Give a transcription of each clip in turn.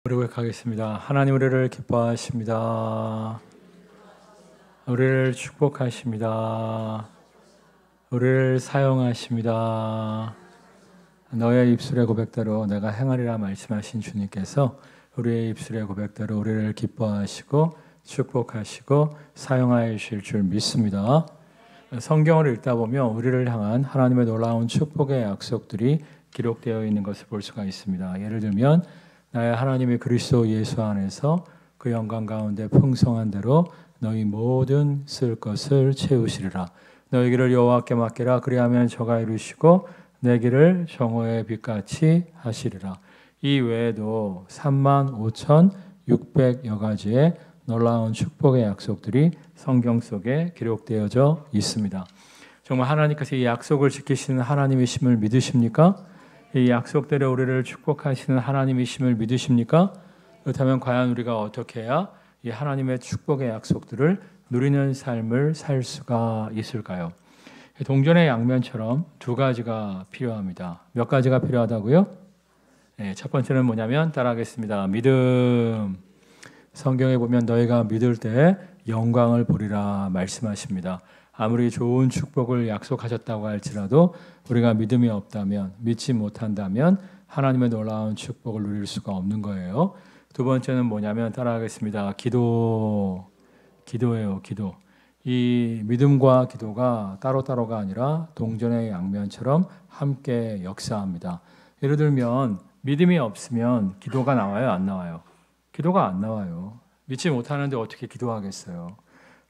우리 고백하겠습니다. 하나님 우리를 기뻐하십니다. 우리를 축복하십니다. 우리를 사용하십니다. 너의 입술의 고백대로 내가 행하리라 말씀하신 주님께서 우리의 입술의 고백대로 우리를 기뻐하시고 축복하시고 사용하여 주실 줄 믿습니다. 성경을 읽다 보면 우리를 향한 하나님의 놀라운 축복의 약속들이 기록되어 있는 것을 볼 수가 있습니다. 예를 들면 나의 하나님의 그리스도 예수 안에서 그 영광 가운데 풍성한 대로 너희 모든 쓸 것을 채우시리라. 너희 길을 여호와께 맡기라. 그리하면 저가 이루시고 내 길을 정오의 빛같이 하시리라. 이 외에도 35,600여 가지의 놀라운 축복의 약속들이 성경 속에 기록되어져 있습니다. 정말 하나님께서 이 약속을 지키시는 하나님이심을 믿으십니까? 이 약속대로 우리를 축복하시는 하나님이심을 믿으십니까? 그렇다면 과연 우리가 어떻게 해야 이 하나님의 축복의 약속들을 누리는 삶을 살 수가 있을까요? 동전의 양면처럼 두 가지가 필요합니다. 몇 가지가 필요하다고요? 네, 첫 번째는 뭐냐면 따라하겠습니다. 믿음. 성경에 보면 너희가 믿을 때 영광을 보리라 말씀하십니다. 아무리 좋은 축복을 약속하셨다고 할지라도 우리가 믿음이 없다면, 믿지 못한다면 하나님의 놀라운 축복을 누릴 수가 없는 거예요. 두 번째는 뭐냐면 따라하겠습니다. 기도예요. 기도. 이 믿음과 기도가 따로따로가 아니라 동전의 양면처럼 함께 역사합니다. 예를 들면 믿음이 없으면 기도가 나와요? 안 나와요? 기도가 안 나와요. 믿지 못하는데 어떻게 기도하겠어요?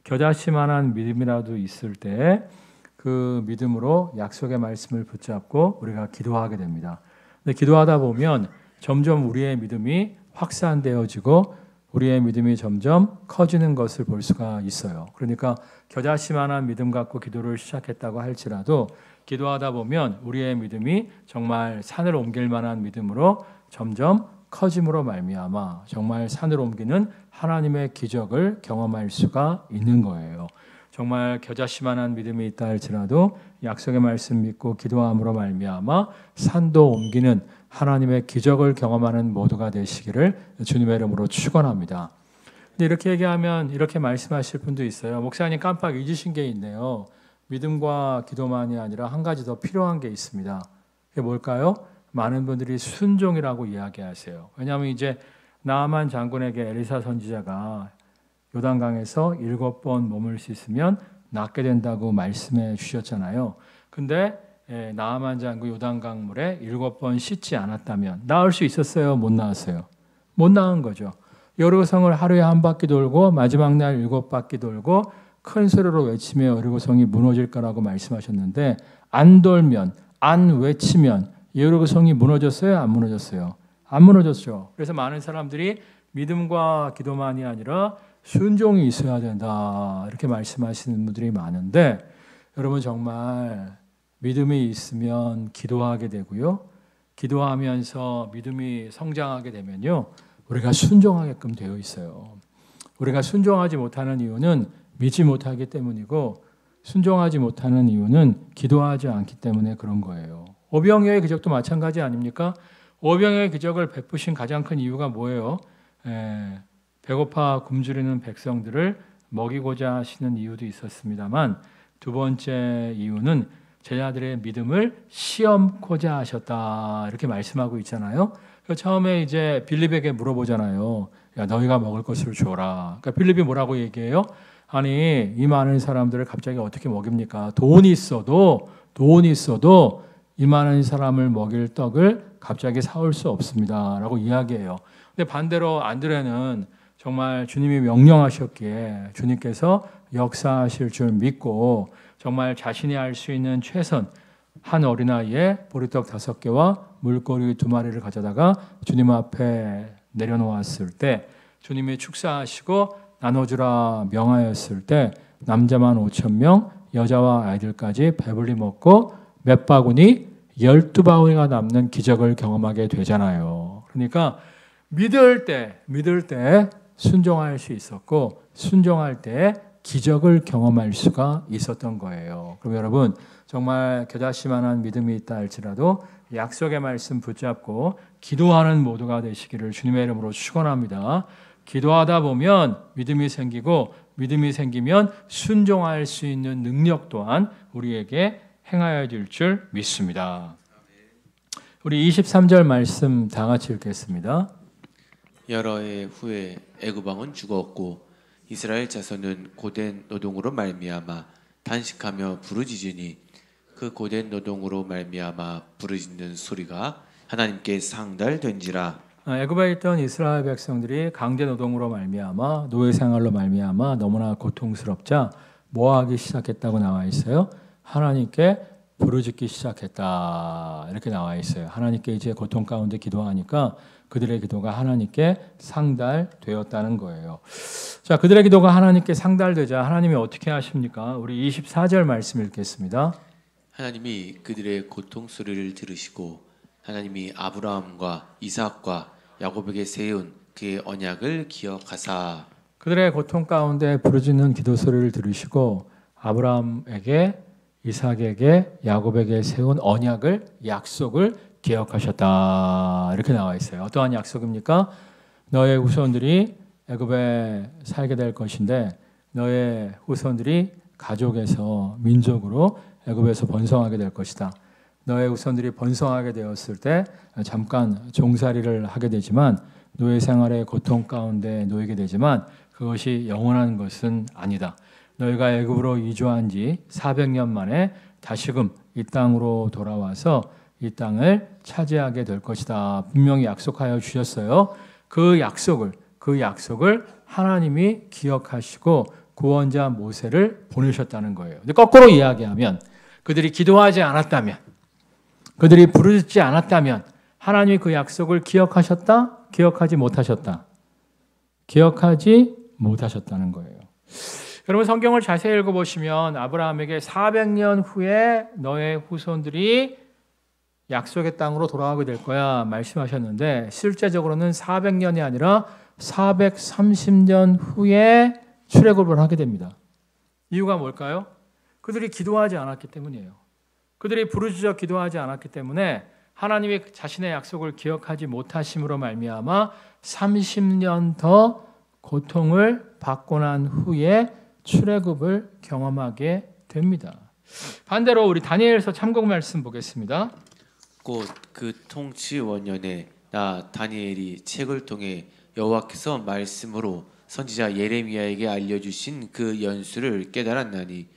겨자씨만한 믿음이라도 있을 때 그 믿음으로 약속의 말씀을 붙잡고 우리가 기도하게 됩니다. 근데 기도하다 보면 점점 우리의 믿음이 확산되어지고 우리의 믿음이 점점 커지는 것을 볼 수가 있어요. 그러니까 겨자씨만한 믿음 갖고 기도를 시작했다고 할지라도 기도하다 보면 우리의 믿음이 정말 산을 옮길 만한 믿음으로 점점 커짐으로 말미암아 정말 산을 옮기는 하나님의 기적을 경험할 수가 있는 거예요. 정말 겨자씨만한 믿음이 있다 할지라도 약속의 말씀 믿고 기도함으로 말미암아 산도 옮기는 하나님의 기적을 경험하는 모두가 되시기를 주님의 이름으로 축원합니다. 근데 이렇게 얘기하면 이렇게 말씀하실 분도 있어요. 목사님 깜빡 잊으신 게 있네요. 믿음과 기도만이 아니라 한 가지 더 필요한 게 있습니다. 그게 뭘까요? 많은 분들이 순종이라고 이야기하세요. 왜냐하면 이제 나아만 장군에게 엘리사 선지자가 요단강에서 7번 몸을 씻으면 낫게 된다고 말씀해 주셨잖아요. 근데 나아만 장군 요단강 물에 7번 씻지 않았다면 나을 수 있었어요? 못 나았어요? 못 나은 거죠. 여리고성을 하루에 한 바퀴 돌고 마지막 날 7바퀴 돌고 큰 소리로 외치며 여리고성이 무너질 거라고 말씀하셨는데 안 돌면 안 외치면 여리고성이 무너졌어요? 안 무너졌어요? 안 무너졌죠. 그래서 많은 사람들이 믿음과 기도만이 아니라 순종이 있어야 된다 이렇게 말씀하시는 분들이 많은데 여러분 정말 믿음이 있으면 기도하게 되고요. 기도하면서 믿음이 성장하게 되면요. 우리가 순종하게끔 되어 있어요. 우리가 순종하지 못하는 이유는 믿지 못하기 때문이고 순종하지 못하는 이유는 기도하지 않기 때문에 그런 거예요. 오병이어의 기적도 마찬가지 아닙니까? 오병이어의 기적을 베푸신 가장 큰 이유가 뭐예요? 배고파 굶주리는 백성들을 먹이고자 하시는 이유도 있었습니다만 두 번째 이유는 제자들의 믿음을 시험코자 하셨다 이렇게 말씀하고 있잖아요. 처음에 이제 빌립에게 물어보잖아요. 야 너희가 먹을 것을 줘라. 그러니까 빌립이 뭐라고 얘기해요? 아니 이 많은 사람들을 갑자기 어떻게 먹입니까? 돈이 있어도 이 많은 사람을 먹일 떡을 갑자기 사올 수 없습니다 라고 이야기해요. 근데 반대로 안드레는 정말 주님이 명령하셨기에 주님께서 역사하실 줄 믿고 정말 자신이 할 수 있는 최선 한 어린아이에 보리떡 5개와 물고기 2마리를 가져다가 주님 앞에 내려놓았을 때 주님이 축사하시고 나눠주라 명하였을 때 남자만 5,000명 여자와 아이들까지 배불리 먹고 몇 바구니 12바구니가 남는 기적을 경험하게 되잖아요. 그러니까 믿을 때 순종할 수 있었고 순종할 때 기적을 경험할 수가 있었던 거예요. 그럼 여러분 정말 겨자씨만한 믿음이 있다 할지라도 약속의 말씀 붙잡고 기도하는 모두가 되시기를 주님의 이름으로 축원합니다. 기도하다 보면 믿음이 생기고 믿음이 생기면 순종할 수 있는 능력 또한 우리에게 행하여 줄 줄 믿습니다. 우리 23절 말씀 다 같이 읽겠습니다. 여러 해 후에 애굽 왕은 죽었고 이스라엘 자손은 고된 노동으로 말미암아 단식하며 부르짖으니 그 고된 노동으로 말미암아 부르짖는 소리가 하나님께 상달된지라. 애굽에 있던 이스라엘 백성들이 강제 노동으로 말미암아 노예 생활로 말미암아 너무나 고통스럽자 뭐 하기 시작했다고 나와 있어요? 하나님께 부르짖기 시작했다 이렇게 나와 있어요. 하나님께 이제 고통 가운데 기도하니까 그들의 기도가 하나님께 상달되었다는 거예요. 자, 그들의 기도가 하나님께 상달되자 하나님이 어떻게 하십니까? 우리 24절 말씀 읽겠습니다. 하나님이 그들의 고통 소리를 들으시고 하나님이 아브라함과 이삭과 야곱에게 세운 그의 언약을 기억하사. 그들의 고통 가운데 부르짖는 기도 소리를 들으시고 아브라함에게 이삭에게 야곱에게 세운 언약을 약속을 기억하셨다 이렇게 나와 있어요. 어떠한 약속입니까? 너의 후손들이 애굽에 살게 될 것인데 너의 후손들이 가족에서 민족으로 애굽에서 번성하게 될 것이다. 너의 후손들이 번성하게 되었을 때 잠깐 종살이를 하게 되지만 노예 생활의 고통 가운데 놓이게 되지만 그것이 영원한 것은 아니다. 너희가 애굽으로 이주한 지 400년 만에 다시금 이 땅으로 돌아와서 이 땅을 차지하게 될 것이다. 분명히 약속하여 주셨어요. 그 약속을 하나님이 기억하시고 구원자 모세를 보내셨다는 거예요. 근데 거꾸로 이야기하면 그들이 기도하지 않았다면, 그들이 부르짖지 않았다면 하나님이 그 약속을 기억하셨다? 기억하지 못하셨다? 기억하지 못하셨다는 거예요. 여러분 성경을 자세히 읽어보시면 아브라함에게 400년 후에 너의 후손들이 약속의 땅으로 돌아가게 될 거야 말씀하셨는데 실제적으로는 400년이 아니라 430년 후에 출애굽을 하게 됩니다. 이유가 뭘까요? 그들이 기도하지 않았기 때문이에요. 그들이 부르짖어 기도하지 않았기 때문에 하나님이 자신의 약속을 기억하지 못하심으로 말미암아 30년 더 고통을 받고 난 후에 출애굽을 경험하게 됩니다. 반대로 우리 다니엘서 참고 말씀 보겠습니다. 곧 그 통치 원년에 나 다니엘이 책을 통해 여호와께서 말씀으로 선지자 예레미야에게 알려주신 그 연수를 깨달았나니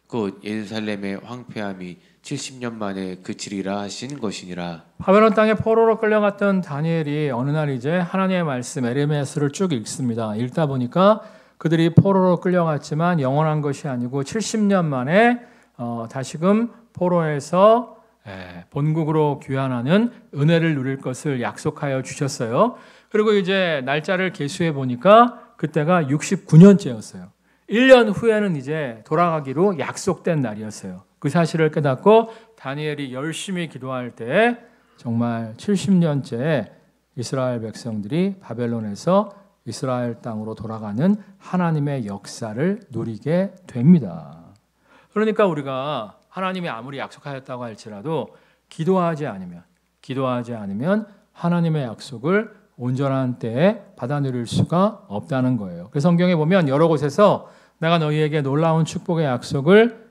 곧 예루살렘의 황폐함이 70년 만에 그치리라 하신 것이니라. 바벨론 땅에 포로로 끌려갔던 다니엘이 어느 날 이제 하나님의 말씀 에레미야서를 쭉 읽습니다. 읽다 보니까 그들이 포로로 끌려갔지만 영원한 것이 아니고 70년 만에 다시금 포로에서 본국으로 귀환하는 은혜를 누릴 것을 약속하여 주셨어요. 그리고 이제 날짜를 계수해 보니까 그때가 69년째였어요. 1년 후에는 이제 돌아가기로 약속된 날이었어요. 그 사실을 깨닫고 다니엘이 열심히 기도할 때 정말 70년째 이스라엘 백성들이 바벨론에서 이스라엘 땅으로 돌아가는 하나님의 역사를 누리게 됩니다. 그러니까 우리가 하나님이 아무리 약속하였다고 할지라도 기도하지 않으면 하나님의 약속을 온전한 때에 받아 누릴 수가 없다는 거예요. 그래서 성경에 보면 여러 곳에서 내가 너희에게 놀라운 축복의 약속을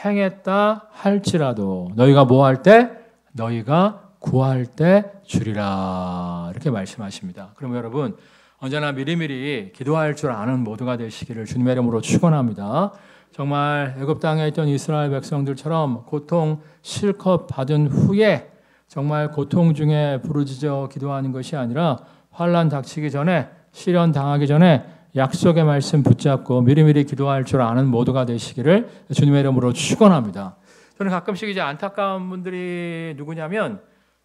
행했다 할지라도 너희가 뭐 할 때? 너희가 구할 때 주리라 이렇게 말씀하십니다. 그럼 여러분 언제나 미리미리 기도할 줄 아는 모두가 되시기를 주님의 이름으로 축원합니다. 정말 애굽 땅에 있던 이스라엘 백성들처럼 고통 실컷 받은 후에 정말 고통 중에 부르짖어 기도하는 것이 아니라 환난 닥치기 전에 시련 당하기 전에 약속의 말씀 붙잡고 미리미리 기도할 줄 아는 모두가 되시기를 주님의 이름으로 축원합니다. 저는 가끔씩 이제 안타까운 분들이 누구냐면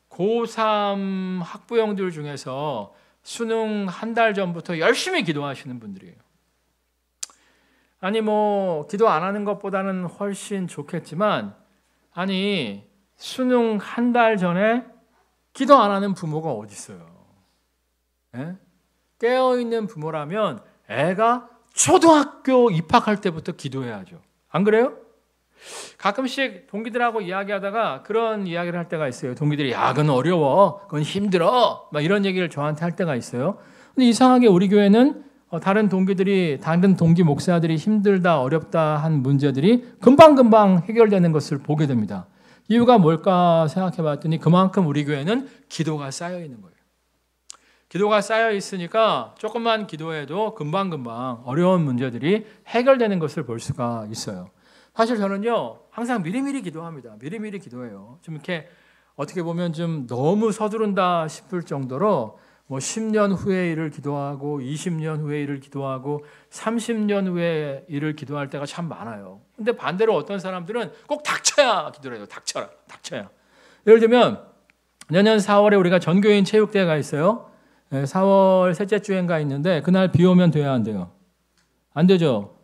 고3 학부형들 중에서 수능 한 달 전부터 열심히 기도하시는 분들이에요. 아니 뭐 기도 안 하는 것보다는 훨씬 좋겠지만 아니 수능 한 달 전에 기도 안 하는 부모가 어디 있어요? 깨어있는 부모라면 애가 초등학교 입학할 때부터 기도해야죠. 안 그래요? 가끔씩 동기들하고 이야기하다가 그런 이야기를 할 때가 있어요. 동기들이 야, 그건 어려워, 그건 힘들어, 막 이런 얘기를 저한테 할 때가 있어요. 근데 이상하게 우리 교회는 다른 동기 목사들이 힘들다, 어렵다 한 문제들이 금방금방 해결되는 것을 보게 됩니다. 이유가 뭘까 생각해 봤더니 그만큼 우리 교회는 기도가 쌓여 있는 거예요. 기도가 쌓여 있으니까 조금만 기도해도 금방금방 어려운 문제들이 해결되는 것을 볼 수가 있어요. 사실 저는요, 항상 미리미리 기도합니다. 미리미리 기도해요. 좀 이렇게 어떻게 보면 좀 너무 서두른다 싶을 정도로 뭐 10년 후의 일을 기도하고 20년 후의 일을 기도하고 30년 후의 일을 기도할 때가 참 많아요. 근데 반대로 어떤 사람들은 꼭 닥쳐야 기도를 해요. 닥쳐야. 예를 들면 내년 4월에 우리가 전교인 체육대회가 있어요. 4월 셋째 주인가 있는데 그날 비 오면 돼야 안 돼요? 안 되죠.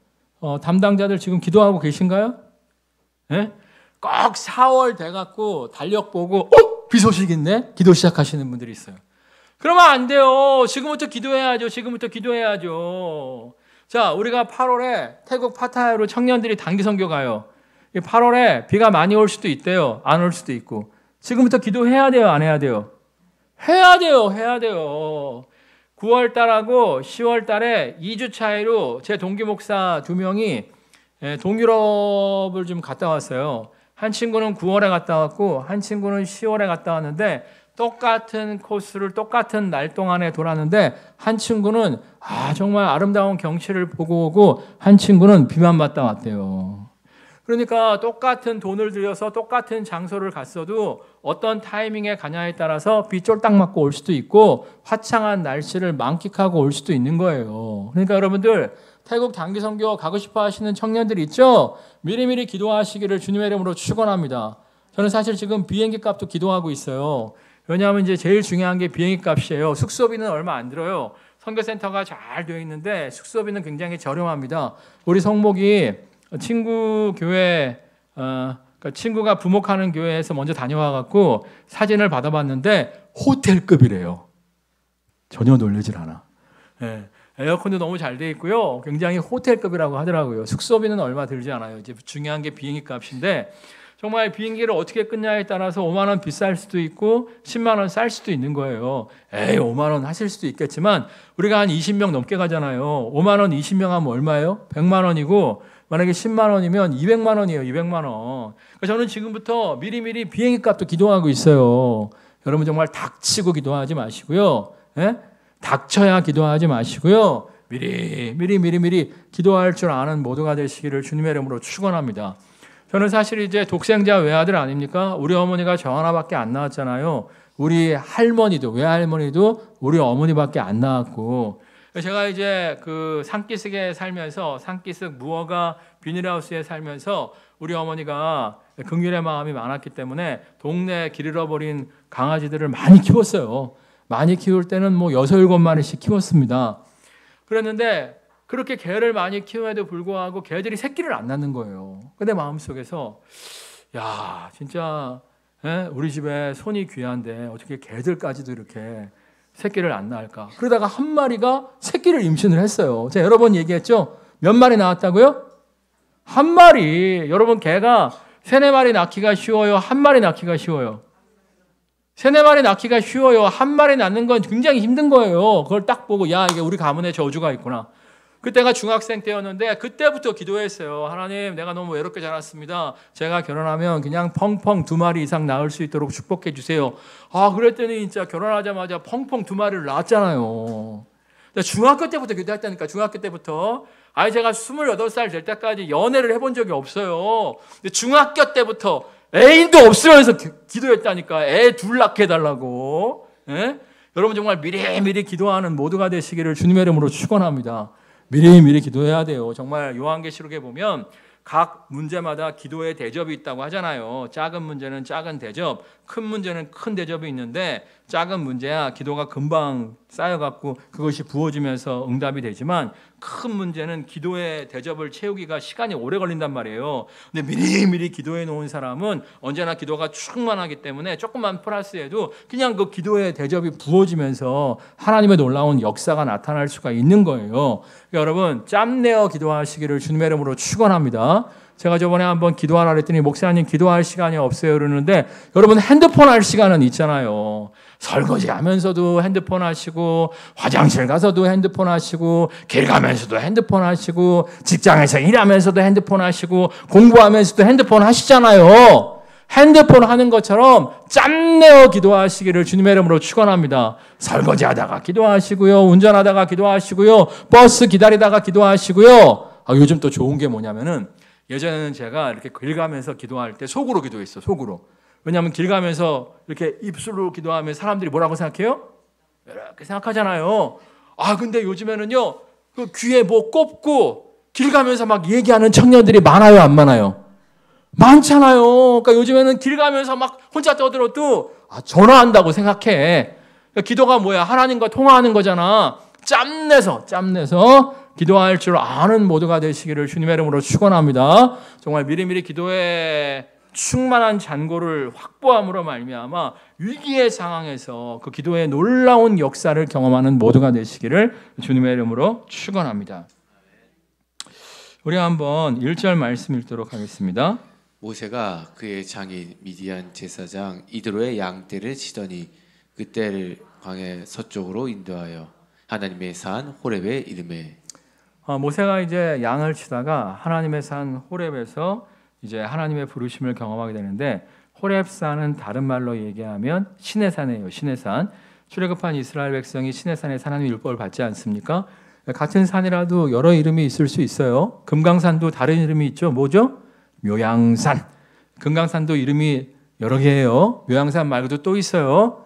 담당자들 지금 기도하고 계신가요? 네? 꼭 4월 돼갖고 달력 보고 비 소식 있네? 기도 시작하시는 분들이 있어요. 그러면 안 돼요. 지금부터 기도해야죠. 자, 우리가 8월에 태국 파타야로 청년들이 단기 선교 가요. 8월에 비가 많이 올 수도 있대요. 안 올 수도 있고. 지금부터 기도해야 돼요? 안 해야 돼요? 해야 돼요. 9월 달하고 10월 달에 2주 차이로 제 동기 목사 2명이 동유럽을 좀 갔다 왔어요. 한 친구는 9월에 갔다 왔고 한 친구는 10월에 갔다 왔는데 똑같은 코스를 똑같은 날 동안에 돌았는데 한 친구는 정말 아름다운 경치를 보고 오고 한 친구는 비만 맞다 왔대요. 그러니까 똑같은 돈을 들여서 똑같은 장소를 갔어도 어떤 타이밍에 가냐에 따라서 비 쫄딱 맞고 올 수도 있고 화창한 날씨를 만끽하고 올 수도 있는 거예요. 그러니까 여러분들 태국 단기 선교 가고 싶어 하시는 청년들 있죠? 미리미리 기도하시기를 주님의 이름으로 축원합니다. 저는 사실 지금 비행기 값도 기도하고 있어요. 왜냐하면 이제 제일 중요한 게 비행기 값이에요. 숙소비는 얼마 안 들어요. 선교센터가 잘 되어 있는데 숙소비는 굉장히 저렴합니다. 우리 성목이 친구 교회, 그러니까 친구가 부목하는 교회에서 먼저 다녀와갖고 사진을 받아봤는데 호텔급이래요. 전혀 놀라질 않아. 예, 에어컨도 너무 잘 돼 있고요. 굉장히 호텔급이라고 하더라고요. 숙소비는 얼마 들지 않아요. 이제 중요한 게 비행기 값인데 정말 비행기를 어떻게 끊냐에 따라서 5만 원 비쌀 수도 있고 10만 원 쌀 수도 있는 거예요. 5만 원 하실 수도 있겠지만 우리가 한 20명 넘게 가잖아요. 5만 원 20명 하면 얼마예요? 100만 원이고 만약에 10만 원이면 200만 원이에요. 200만 원. 그러니까 저는 지금부터 미리미리 비행기 값도 기도하고 있어요. 여러분 정말 닥치고 기도하지 마시고요. 닥쳐야 기도하지 마시고요. 미리 기도할 줄 아는 모두가 되시기를 주님의 이름으로 축원합니다. 저는 사실 이제 독생자 외아들 아닙니까? 우리 어머니가 저 하나밖에 안 낳았잖아요. 우리 할머니도 외할머니도 우리 어머니밖에 안 낳았고 제가 이제 그 산기슭에 살면서 산기슭 무허가 비닐하우스에 살면서 우리 어머니가 긍휼의 마음이 많았기 때문에 동네 길 잃어버린 강아지들을 많이 키웠어요. 많이 키울 때는 뭐 6, 7마리씩 키웠습니다. 그랬는데 그렇게 개를 많이 키움에도 불구하고 개들이 새끼를 안 낳는 거예요. 근데 마음속에서 야 진짜 우리 집에 손이 귀한데 어떻게 개들까지도 이렇게 새끼를 안 낳을까. 그러다가 한 마리가 새끼를 임신을 했어요. 제가 여러 번 얘기했죠. 몇 마리 낳았다고요? 한 마리. 여러분 개가 3, 4마리 낳기가 쉬워요? 한 마리 낳기가 쉬워요? 3, 4마리 낳기가 쉬워요. 한 마리 낳는 건 굉장히 힘든 거예요. 그걸 딱 보고 야 이게 우리 가문에 저주가 있구나. 그때가 중학생 때였는데 그때부터 기도했어요. 하나님 내가 너무 외롭게 자랐습니다. 제가 결혼하면 그냥 펑펑 2마리 이상 낳을 수 있도록 축복해 주세요. 그랬더니 진짜 결혼하자마자 펑펑 2마리를 낳았잖아요. 중학교 때부터 기도했다니까. 중학교 때부터. 제가 28살 될 때까지 연애를 해본 적이 없어요. 근데 중학교 때부터 애인도 없으면서 기도했다니까. 애 둘 낳게 해달라고. 여러분 정말 미리미리 기도하는 모두가 되시기를 주님의 이름으로 축원합니다. 미리미리 기도해야 돼요. 정말 요한계시록에 보면 각 문제마다 기도의 대접이 있다고 하잖아요. 작은 문제는 작은 대접, 큰 문제는 큰 대접이 있는데 작은 문제야 기도가 금방 쌓여갖고 그것이 부어지면서 응답이 되지만 큰 문제는 기도의 대접을 채우기가 시간이 오래 걸린단 말이에요. 근데 미리미리 기도해 놓은 사람은 언제나 기도가 충만하기 때문에 조금만 플러스해도 그냥 그 기도의 대접이 부어지면서 하나님의 놀라운 역사가 나타날 수가 있는 거예요. 여러분 짬내어 기도하시기를 주님의 이름으로 축원합니다. 제가 저번에 한번 기도하라 그랬더니 목사님 기도할 시간이 없어요 그러는데 여러분 핸드폰 할 시간은 있잖아요. 설거지 하면서도 핸드폰 하시고 화장실 가서도 핸드폰 하시고 길 가면서도 핸드폰 하시고 직장에서 일하면서도 핸드폰 하시고 공부하면서도 핸드폰 하시잖아요. 핸드폰 하는 것처럼 짬내어 기도하시기를 주님의 이름으로 축원합니다. 설거지하다가 기도하시고요. 운전하다가 기도하시고요. 버스 기다리다가 기도하시고요. 요즘 또 좋은 게 뭐냐면은 예전에는 제가 이렇게 길 가면서 기도할 때 속으로 기도했어요. 속으로. 왜냐하면 길 가면서 이렇게 입술로 기도하면 사람들이 뭐라고 생각해요? 이렇게 생각하잖아요. 근데 요즘에는요. 그 귀에 뭐 꼽고 길 가면서 막 얘기하는 청년들이 많아요, 안 많아요? 많잖아요. 그러니까 요즘에는 길 가면서 막 혼자 떠들어도 전화한다고 생각해. 그러니까 기도가 뭐야? 하나님과 통화하는 거잖아. 짬내서 기도할 줄 아는 모두가 되시기를 주님의 이름으로 축원합니다. 정말 미리미리 기도에 충만한 잔고를 확보함으로 말미암아 위기의 상황에서 그 기도의 놀라운 역사를 경험하는 모두가 되시기를 주님의 이름으로 축원합니다. 우리 한번 1절 말씀 읽도록 하겠습니다. 모세가 그의 장인 미디안 제사장 이드로의 양떼를 치더니 그 떼를 광야 서쪽으로 인도하여 하나님의 산 호렙에 이르매. 모세가 이제 양을 치다가 하나님의 산 호렙에서 이제 하나님의 부르심을 경험하게 되는데 호렙산은 다른 말로 얘기하면 신의 산이에요. 신의 산. 출애굽한 이스라엘 백성이 신의 산에서 하나님의 율법을 받지 않습니까? 같은 산이라도 여러 이름이 있을 수 있어요. 금강산도 다른 이름이 있죠. 뭐죠? 묘양산. 금강산도 이름이 여러 개예요. 묘양산 말고도 또 있어요.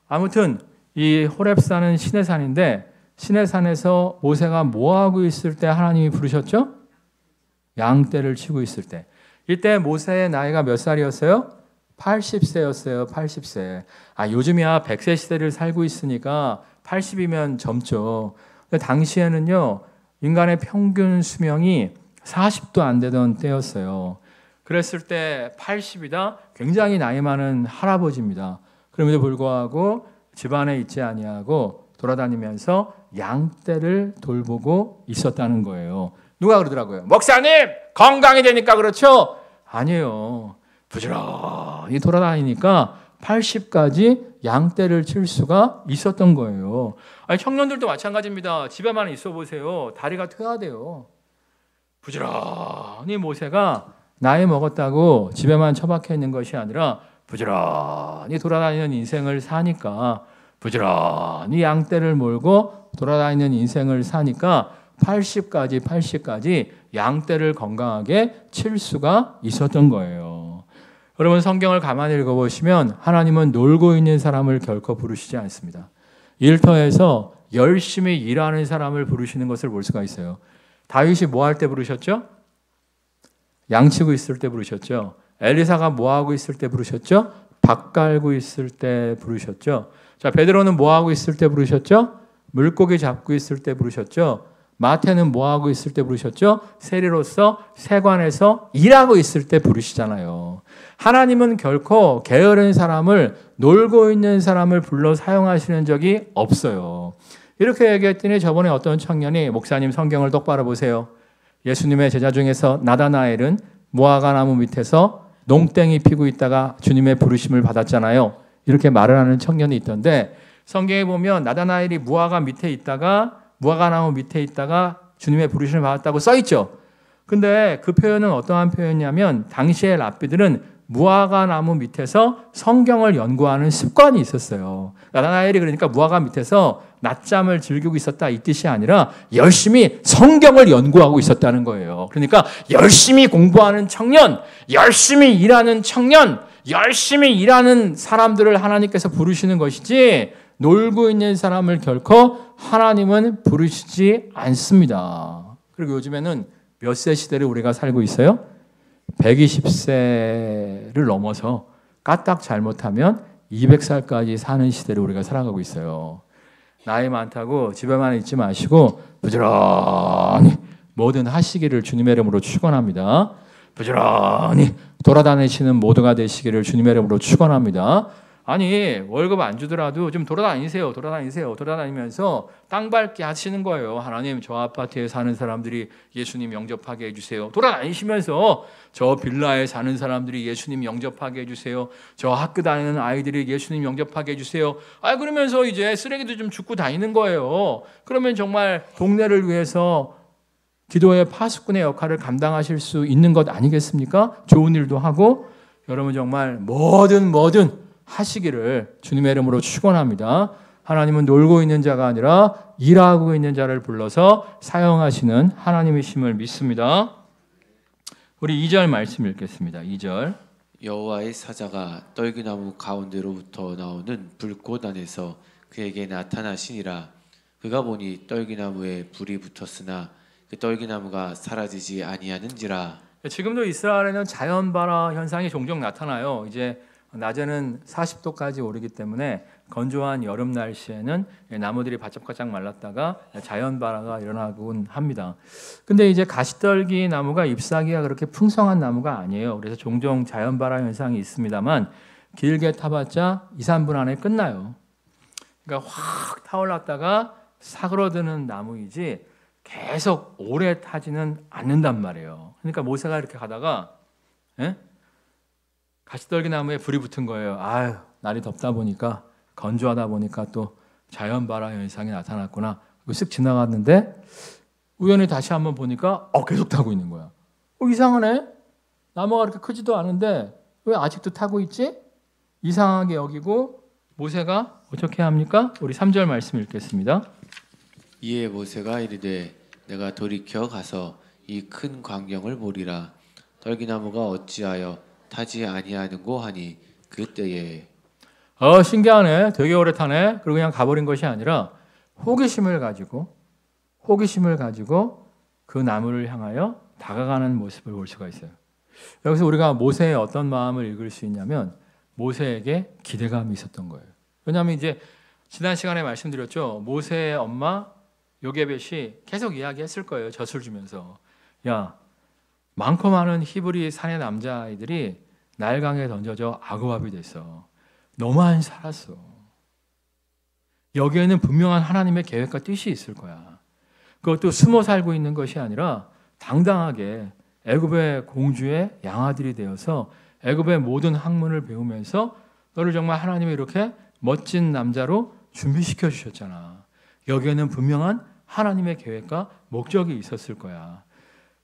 아무튼 이 호렙산은 신의 산인데 신의 산에서 모세가 뭐하고 있을 때 하나님이 부르셨죠? 양떼를 치고 있을 때. 이때 모세의 나이가 몇 살이었어요? 80세였어요. 80세. 요즘이야 100세 시대를 살고 있으니까 80이면 젊죠. 근데 당시에는요. 인간의 평균 수명이 40도 안 되던 때였어요. 그랬을 때 80이다? 굉장히 나이 많은 할아버지입니다. 그럼에도 불구하고 집안에 있지 아니하고 돌아다니면서 양떼를 돌보고 있었다는 거예요. 누가 그러더라고요. 목사님 건강이 되니까 그렇죠? 아니에요. 부지런히 돌아다니니까 80까지 양떼를 칠 수가 있었던 거예요. 청년들도 마찬가지입니다. 집에만 있어 보세요. 다리가 퇴화돼요. 부지런히 모세가 나이 먹었다고 집에만 처박혀 있는 것이 아니라 부지런히 돌아다니는 인생을 사니까 부지런히 양떼를 몰고 돌아다니는 인생을 사니까 80까지 양떼를 건강하게 칠 수가 있었던 거예요. 여러분 성경을 가만히 읽어보시면 하나님은 놀고 있는 사람을 결코 부르시지 않습니다. 일터에서 열심히 일하는 사람을 부르시는 것을 볼 수가 있어요. 다윗이 뭐 할 때 부르셨죠? 양치고 있을 때 부르셨죠. 엘리사가 뭐 하고 있을 때 부르셨죠? 밥 갈고 있을 때 부르셨죠. 자, 베드로는 뭐 하고 있을 때 부르셨죠? 물고기 잡고 있을 때 부르셨죠. 마태는 뭐 하고 있을 때 부르셨죠? 세리로서 세관에서 일하고 있을 때 부르시잖아요. 하나님은 결코 게으른 사람을 놀고 있는 사람을 불러 사용하시는 적이 없어요. 이렇게 얘기했더니 저번에 어떤 청년이 목사님 성경을 똑바로 보세요. 예수님의 제자 중에서 나다나엘은 무화과 나무 밑에서 농땡이 피고 있다가 주님의 부르심을 받았잖아요. 이렇게 말을 하는 청년이 있던데 성경에 보면 나다나엘이 무화과 나무 밑에 있다가 주님의 부르심을 받았다고 써있죠. 근데 그 표현은 어떠한 표현이냐면 당시의 랍비들은 무화과 나무 밑에서 성경을 연구하는 습관이 있었어요. 나다나엘이 그러니까 무화과 밑에서 낮잠을 즐기고 있었다 이 뜻이 아니라 열심히 성경을 연구하고 있었다는 거예요. 그러니까 열심히 공부하는 청년, 열심히 일하는 청년, 열심히 일하는 사람들을 하나님께서 부르시는 것이지 놀고 있는 사람을 결코 하나님은 부르시지 않습니다. 그리고 요즘에는 몇 세 시대를 우리가 살고 있어요? 120세를 넘어서 까딱 잘못하면 200살까지 사는 시대를 우리가 살아가고 있어요. 나이 많다고 집에만 있지 마시고 부지런히 모든 하시기를 주님의 이름으로 축원합니다. 부지런히 돌아다니시는 모두가 되시기를 주님의 이름으로 축원합니다. 아니 월급 안 주더라도 좀 돌아다니세요. 돌아다니면서 땅 밟게 하시는 거예요. 하나님 저 아파트에 사는 사람들이 예수님 영접하게 해주세요. 돌아다니시면서 저 빌라에 사는 사람들이 예수님 영접하게 해주세요. 저 학교 다니는 아이들이 예수님 영접하게 해주세요. 그러면서 이제 쓰레기도 좀 줍고 다니는 거예요. 그러면 정말 동네를 위해서 기도의 파수꾼의 역할을 감당하실 수 있는 것 아니겠습니까? 좋은 일도 하고 여러분 정말 뭐든 하시기를 주님의 이름으로 축원합니다. 하나님은 놀고 있는 자가 아니라 일하고 있는 자를 불러서 사용하시는 하나님이심을 믿습니다. 우리 2절 말씀 읽겠습니다. 2절 여호와의 사자가 떨기나무 가운데로부터 나오는 불꽃 안에서 그에게 나타나시니라. 그가 보니 떨기나무에 불이 붙었으나 그 떨기나무가 사라지지 아니하는지라. 지금도 이스라엘에는 자연발화 현상이 종종 나타나요. 이제 낮에는 40도까지 오르기 때문에 건조한 여름 날씨에는 나무들이 바짝바짝 말랐다가 자연발화가 일어나곤 합니다. 근데 이제 가시떨기 나무가 잎사귀가 그렇게 풍성한 나무가 아니에요. 그래서 종종 자연발화 현상이 있습니다만 길게 타봤자 2, 3분 안에 끝나요. 그러니까 확 타올랐다가 사그러드는 나무이지 계속 오래 타지는 않는단 말이에요. 그러니까 모세가 이렇게 가다가 가시떨기 나무에 불이 붙은 거예요. 날이 덥다 보니까 건조하다 보니까 또 자연발화 현상이 나타났구나. 쓱 지나갔는데 우연히 다시 한번 보니까 계속 타고 있는 거야. 이상하네. 나무가 그렇게 크지도 않은데 왜 아직도 타고 있지? 이상하게 여기고 모세가 어떻게 합니까? 우리 3절 말씀 읽겠습니다. 이에 모세가 이르되 내가 돌이켜 가서 이 큰 광경을 보리라. 떨기나무가 어찌하여 타지 아니하는고 하니 그때에 신기하네. 되게 오래 타네. 그리고 그냥 가버린 것이 아니라 호기심을 가지고 그 나무를 향하여 다가가는 모습을 볼 수가 있어요. 여기서 우리가 모세의 어떤 마음을 읽을 수 있냐면 모세에게 기대감이 있었던 거예요. 왜냐하면 이제 지난 시간에 말씀드렸죠. 모세의 엄마 요게벳이 계속 이야기했을 거예요. 젖을 주면서 야 많고 많은 히브리 사내 남자아이들이 나일강에 던져져 아구밥이 됐어. 너만 살았어. 여기에는 분명한 하나님의 계획과 뜻이 있을 거야. 그것도 숨어 살고 있는 것이 아니라 당당하게 애굽의 공주의 양아들이 되어서 애굽의 모든 학문을 배우면서 너를 정말 하나님이 이렇게 멋진 남자로 준비시켜 주셨잖아. 여기에는 분명한 하나님의 계획과 목적이 있었을 거야.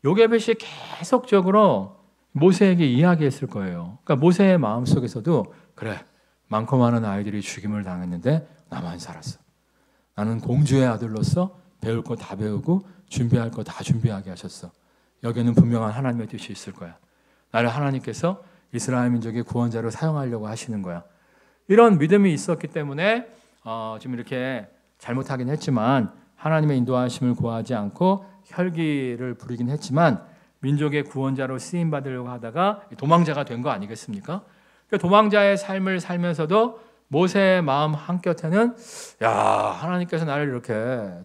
요게벳이 계속적으로 모세에게 이야기했을 거예요. 그러니까 모세의 마음속에서도 그래, 많고 많은 아이들이 죽임을 당했는데 나만 살았어. 나는 공주의 아들로서 배울 거 다 배우고 준비할 거 다 준비하게 하셨어. 여기에는 분명한 하나님의 뜻이 있을 거야. 나를 하나님께서 이스라엘 민족의 구원자로 사용하려고 하시는 거야. 이런 믿음이 있었기 때문에 지금 이렇게 잘못하긴 했지만 하나님의 인도하심을 구하지 않고 혈기를 부리긴 했지만 민족의 구원자로 쓰임받으려고 하다가 도망자가 된 거 아니겠습니까? 그러니까 도망자의 삶을 살면서도 모세의 마음 한켠에는 야, 하나님께서 나를 이렇게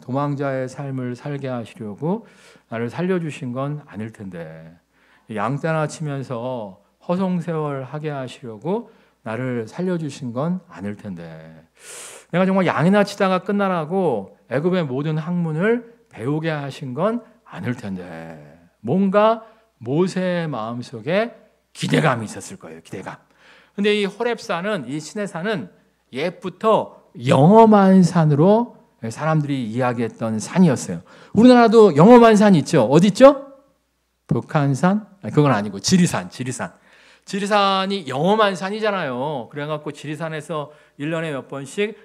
도망자의 삶을 살게 하시려고 나를 살려주신 건 아닐 텐데 양떼나 치면서 허송세월하게 하시려고 나를 살려주신 건 아닐 텐데 내가 정말 양이나 치다가 끝나라고 애굽의 모든 학문을 배우게 하신 건 아닐 텐데 뭔가 모세의 마음속에 기대감이 있었을 거예요. 기대감. 근데 이 호렙산은 이 시내산은 옛부터 영험한 산으로 사람들이 이야기했던 산이었어요. 우리나라도 영험한 산 있죠. 어디 있죠? 북한산? 아니, 그건 아니고 지리산. 지리산이 영험한 산이잖아요. 그래갖고 지리산에서 1년에 몇 번씩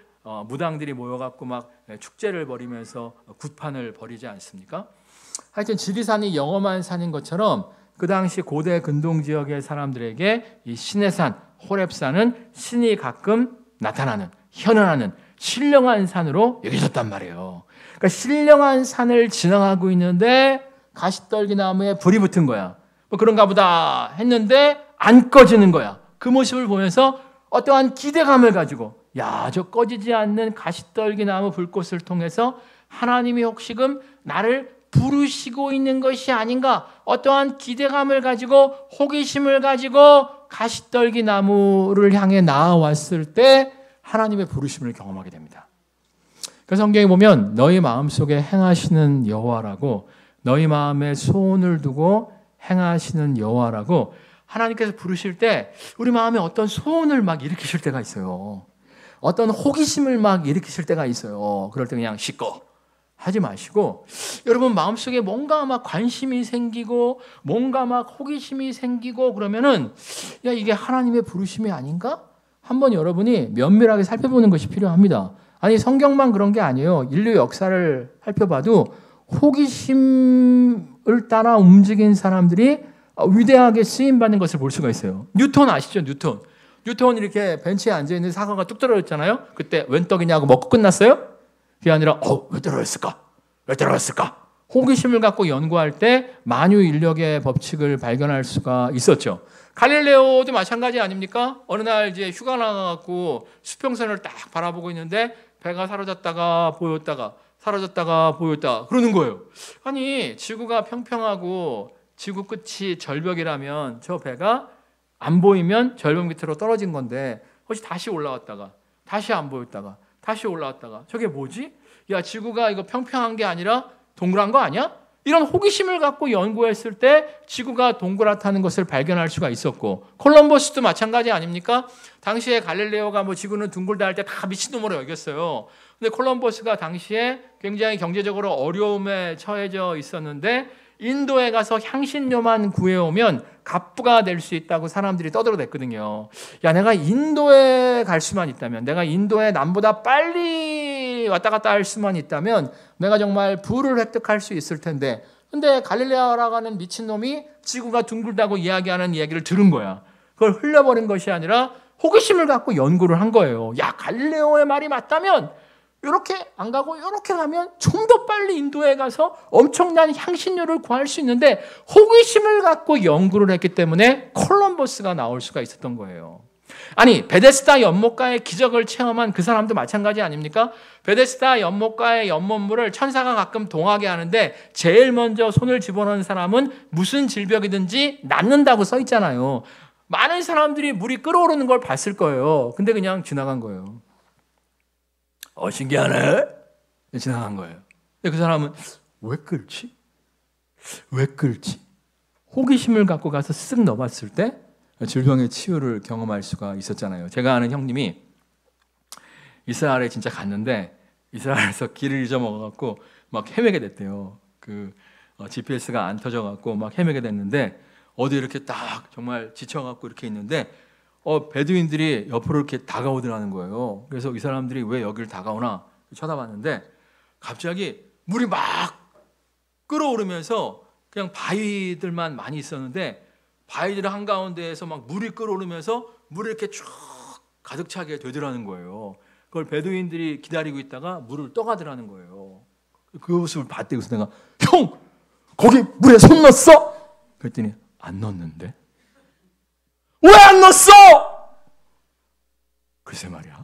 무당들이 모여갖고 막 축제를 벌이면서 굿판을 벌이지 않습니까? 하여튼 지리산이 영험한 산인 것처럼 그 당시 고대 근동 지역의 사람들에게 이 시내산, 호렙산은 신이 가끔 나타나는, 현현하는 신령한 산으로 여겨졌단 말이에요. 그러니까 신령한 산을 지나가고 있는데 가시떨기 나무에 불이 붙은 거야. 뭐 그런가 보다 했는데 안 꺼지는 거야. 그 모습을 보면서 어떠한 기대감을 가지고 야, 저 꺼지지 않는 가시떨기 나무 불꽃을 통해서 하나님이 혹시금 나를 부르시고 있는 것이 아닌가, 어떠한 기대감을 가지고 호기심을 가지고 가시떨기 나무를 향해 나아왔을 때 하나님의 부르심을 경험하게 됩니다. 그 성경에 보면 너희 마음속에 행하시는 여호와라고, 너희 마음에 소원을 두고 행하시는 여호와라고 하나님께서 부르실 때 우리 마음에 어떤 소원을 막 일으키실 때가 있어요. 어떤 호기심을 막 일으키실 때가 있어요. 그럴 때 그냥 시꺼 하지 마시고, 여러분 마음속에 뭔가 막 관심이 생기고 뭔가 막 호기심이 생기고 그러면은 야, 이게 하나님의 부르심이 아닌가? 한번 여러분이 면밀하게 살펴보는 것이 필요합니다. 아니, 성경만 그런 게 아니에요. 인류 역사를 살펴봐도 호기심을 따라 움직인 사람들이 위대하게 쓰임받는 것을 볼 수가 있어요. 뉴턴 아시죠? 뉴턴 이렇게 벤치에 앉아있는 사과가 뚝 떨어졌잖아요. 그때 웬 떡이냐고 먹고 끝났어요? 그게 아니라 왜 떨어졌을까? 왜 떨어졌을까? 호기심을 갖고 연구할 때 만유인력의 법칙을 발견할 수가 있었죠. 갈릴레오도 마찬가지 아닙니까? 어느 날 이제 휴가 나가갖고 수평선을 딱 바라보고 있는데 배가 사라졌다가 보였다가 사라졌다가 보였다 그러는 거예요. 아니, 지구가 평평하고 지구 끝이 절벽이라면 저 배가 안 보이면 절벽 밑으로 떨어진 건데 혹시 다시 올라왔다가 다시 안 보였다가 다시 올라왔다가 저게 뭐지? 야, 지구가 이거 평평한 게 아니라 동그란 거 아니야? 이런 호기심을 갖고 연구했을 때 지구가 동그랗다는 것을 발견할 수가 있었고, 콜럼버스도 마찬가지 아닙니까? 당시에 갈릴레오가 뭐 지구는 둥글다 할 때 다 미친놈으로 여겼어요. 근데 콜럼버스가 당시에 굉장히 경제적으로 어려움에 처해져 있었는데 인도에 가서 향신료만 구해오면 갑부가 될 수 있다고 사람들이 떠들어댔거든요. 야, 내가 인도에 갈 수만 있다면, 내가 인도에 남보다 빨리 왔다 갔다 할 수만 있다면 내가 정말 부를 획득할 수 있을 텐데, 근데 갈릴레오라고 하는 미친놈이 지구가 둥글다고 이야기하는 이야기를 들은 거야. 그걸 흘려버린 것이 아니라 호기심을 갖고 연구를 한 거예요. 야, 갈릴레오의 말이 맞다면 이렇게 안 가고 이렇게 가면 좀 더 빨리 인도에 가서 엄청난 향신료를 구할 수 있는데, 호기심을 갖고 연구를 했기 때문에 콜럼버스가 나올 수가 있었던 거예요. 아니, 베데스다 연못가의 기적을 체험한 그 사람도 마찬가지 아닙니까? 베데스다 연못가의 연못물을 천사가 가끔 동하게 하는데 제일 먼저 손을 집어넣은 사람은 무슨 질병이든지 낫는다고 써 있잖아요. 많은 사람들이 물이 끓어오르는 걸 봤을 거예요. 근데 그냥 지나간 거예요. 신기하네? 지나간 거예요. 근데 그 사람은 왜 끓지? 왜 끓지? 호기심을 갖고 가서 쓱 넣어봤을 때 질병의 치유를 경험할 수가 있었잖아요. 제가 아는 형님이 이스라엘에 진짜 갔는데 이스라엘에서 길을 잊어먹어갖고 막 헤매게 됐대요. GPS가 안 터져갖고 막 헤매게 됐는데 어디 이렇게 딱 정말 지쳐갖고 이렇게 있는데 베두인들이 옆으로 이렇게 다가오더라는 거예요. 그래서 이 사람들이 왜 여기를 다가오나 쳐다봤는데 갑자기 물이 막 끓어오르면서 그냥 바위들만 많이 있었는데 바위들 한가운데에서 막 물이 끓어오르면서 물이 이렇게 쭉 가득 차게 되더라는 거예요. 그걸 베두인들이 기다리고 있다가 물을 떠가더라는 거예요. 그 모습을 봤대. 그래서 내가 형! 거기 물에 손 넣었어? 그랬더니 안 넣었는데? 왜 안 넣었어? 글쎄 말이야.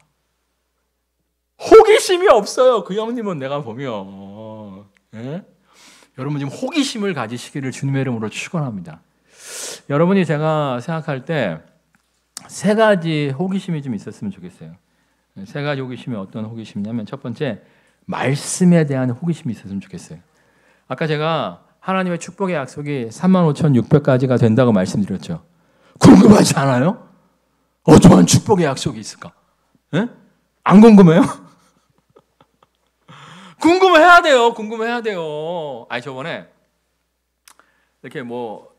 호기심이 없어요. 그 형님은 내가 보면. 예? 여러분 지금 호기심을 가지시기를 주님의 이름으로 축원합니다. 여러분이 제가 생각할 때 세 가지 호기심이 좀 있었으면 좋겠어요. 세 가지 호기심이 어떤 호기심이냐면 첫 번째, 말씀에 대한 호기심이 있었으면 좋겠어요. 아까 제가 하나님의 축복의 약속이 35,600가지가 된다고 말씀드렸죠. 궁금하지 않아요? 어떠한 축복의 약속이 있을까? 예? 안 궁금해요? 궁금해야 돼요. 궁금해야 돼요. 아니, 저번에 이렇게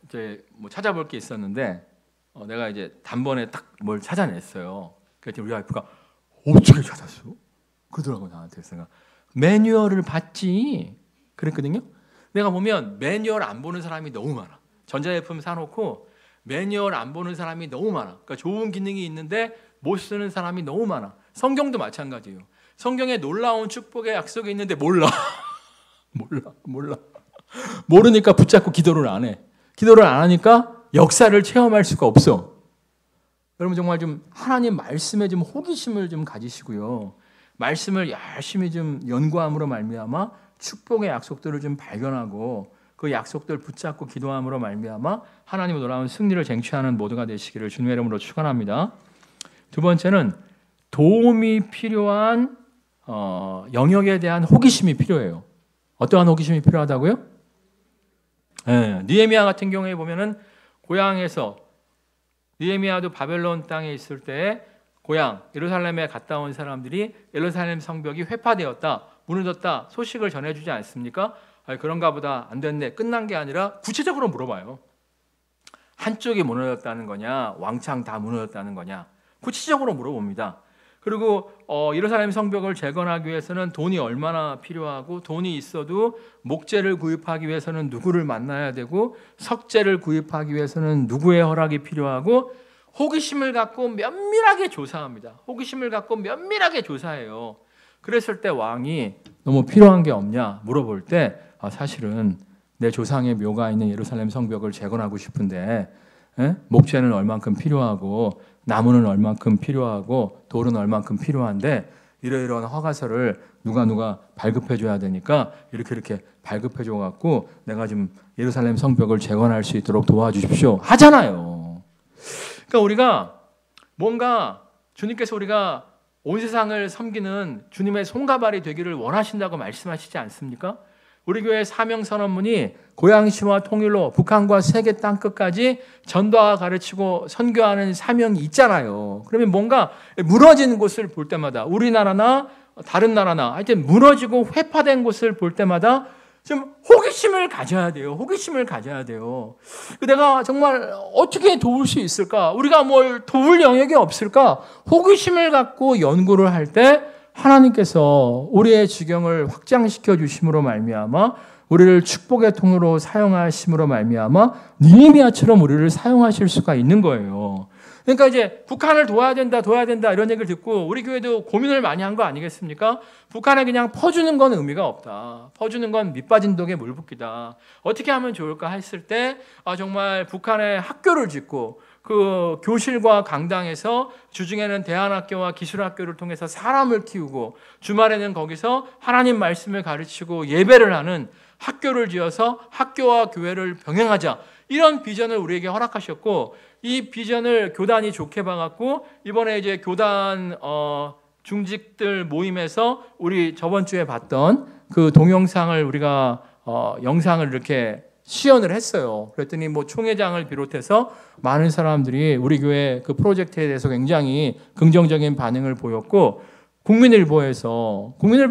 이제 찾아볼 게 있었는데 내가 이제 단번에 딱 뭘 찾아냈어요. 그랬더니 우리 와이프가 어떻게 찾았어? 그러더라고 나한테. 그래서 매뉴얼을 봤지. 그랬거든요. 내가 보면 매뉴얼 안 보는 사람이 너무 많아. 전자제품 사놓고 매뉴얼 안 보는 사람이 너무 많아. 그러니까 좋은 기능이 있는데 못 쓰는 사람이 너무 많아. 성경도 마찬가지예요. 성경에 놀라운 축복의 약속이 있는데 몰라. 모르니까 붙잡고 기도를 안 해. 기도를 안 하니까 역사를 체험할 수가 없어. 여러분 정말 좀 하나님 말씀에 좀 호기심을 좀 가지시고요. 말씀을 열심히 좀 연구함으로 말미암아 축복의 약속들을 좀 발견하고 그 약속들 붙잡고 기도함으로 말미암아 하나님의 놀라운 승리를 쟁취하는 모두가 되시기를 주님의 이름으로 축원합니다. 두 번째는 도움이 필요한 영역에 대한 호기심이 필요해요. 어떠한 호기심이 필요하다고요? 느헤미야 같은 경우에 보면은 고향에서 느헤미야도 바벨론 땅에 있을 때 고향 예루살렘에 갔다 온 사람들이 예루살렘 성벽이 회파되었다, 무너졌다 소식을 전해주지 않습니까? 그런가 보다, 안 됐네, 끝난 게 아니라 구체적으로 물어봐요. 한쪽이 무너졌다는 거냐, 왕창 다 무너졌다는 거냐, 구체적으로 물어봅니다. 그리고 예루살렘 성벽을 재건하기 위해서는 돈이 얼마나 필요하고, 돈이 있어도 목재를 구입하기 위해서는 누구를 만나야 되고, 석재를 구입하기 위해서는 누구의 허락이 필요하고, 호기심을 갖고 면밀하게 조사합니다. 호기심을 갖고 면밀하게 조사해요. 그랬을 때 왕이 너무 필요한 게 없냐 물어볼 때 사실은 내 조상의 묘가 있는 예루살렘 성벽을 재건하고 싶은데 목재는 얼만큼 필요하고 나무는 얼만큼 필요하고 돌은 얼만큼 필요한데 이러이러한 허가서를 누가 발급해 줘야 되니까 이렇게 발급해 줘 갖고 내가 좀 예루살렘 성벽을 재건할 수 있도록 도와주십시오 하잖아요. 그러니까 우리가 뭔가 주님께서 우리가 온 세상을 섬기는 주님의 손가발이 되기를 원하신다고 말씀하시지 않습니까? 우리 교회 사명 선언문이 고양시와 통일로 북한과 세계 땅끝까지 전도와 가르치고 선교하는 사명이 있잖아요. 그러면 뭔가 무너지는 곳을 볼 때마다, 우리나라나 다른 나라나 하여튼 무너지고 회파된 곳을 볼 때마다 좀 호기심을 가져야 돼요. 호기심을 가져야 돼요. 내가 정말 어떻게 도울 수 있을까? 우리가 뭘 도울 영역이 없을까? 호기심을 갖고 연구를 할 때 하나님께서 우리의 지경을 확장시켜 주심으로 말미암아 우리를 축복의 통로로 사용하심으로 말미암아 느헤미야처럼 우리를 사용하실 수가 있는 거예요. 그러니까 이제 북한을 도와야 된다 이런 얘기를 듣고 우리 교회도 고민을 많이 한 거 아니겠습니까? 북한에 그냥 퍼주는 건 의미가 없다. 퍼주는 건 밑빠진 독에 물 붓기다. 어떻게 하면 좋을까 했을 때 정말 북한에 학교를 짓고 그 교실과 강당에서 주중에는 대안학교와 기술학교를 통해서 사람을 키우고 주말에는 거기서 하나님 말씀을 가르치고 예배를 하는 학교를 지어서 학교와 교회를 병행하자. 이런 비전을 우리에게 허락하셨고 이 비전을 교단이 좋게 봐갖고 이번에 이제 교단 중직들 모임에서 우리 저번 주에 봤던 그 동영상을 우리가 영상을 이렇게 시연을 했어요. 그랬더니 뭐 총회장을 비롯해서 많은 사람들이 우리 교회 그 프로젝트에 대해서 굉장히 긍정적인 반응을 보였고 국민일보